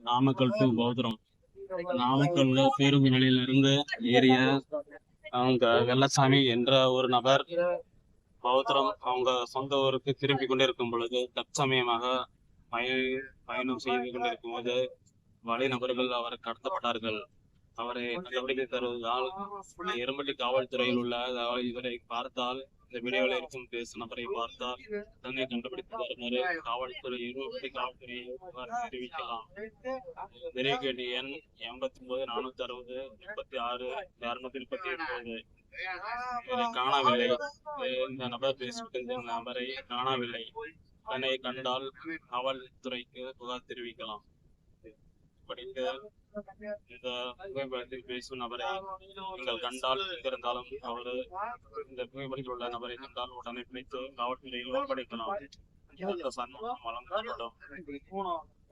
Namakkal to பௌத்திரம். நாமக்கல்ல பேருந்து நிலையிலிருந்து ஏறிய அவங்க வெள்ளசாமி என்ற ஒரு நபர் பௌத்திரம் அவங்க சொந்த ஊருக்கு திரும்பி கொண்டிருக்கும் பொழுது தற்சமயமாக பயணம் செய்து கொண்டிருக்கும் போது வழி நபர்கள் அவர் கடத்தப்பட்டார்கள். அவரை நடவடிக்கை தருவதால் எருமட்டி காவல்துறையில் உள்ள இவரை பார்த்தால், இந்த வீடியோவில் இருக்கும் பேசும் நபரை பார்த்தால் தன்னை கண்டுபிடித்து வருமாறு காவல்துறை எருமட்டி காவல்துறையை தெரிவிக்கலாம். விரைவு எண் 89 460 36 239. இவரை காணவில்லை. இந்த நபர் பேசிக்கொண்ட நபரை காணவில்லை. தன்னை கண்டால் காவல்துறைக்கு புகார் தெரிவிக்கலாம். படிக்க இந்த புகைப்படத்தில் பேசும் நபரை நீங்கள் கண்டால், எங்கிருந்தாலும் அவரு இந்த புகைப்படத்தில் உள்ள நபரை கண்டால் உடனே பிடித்து காவல்துறையில் ஒப்படைக்கலாம். வழங்கப்படும்.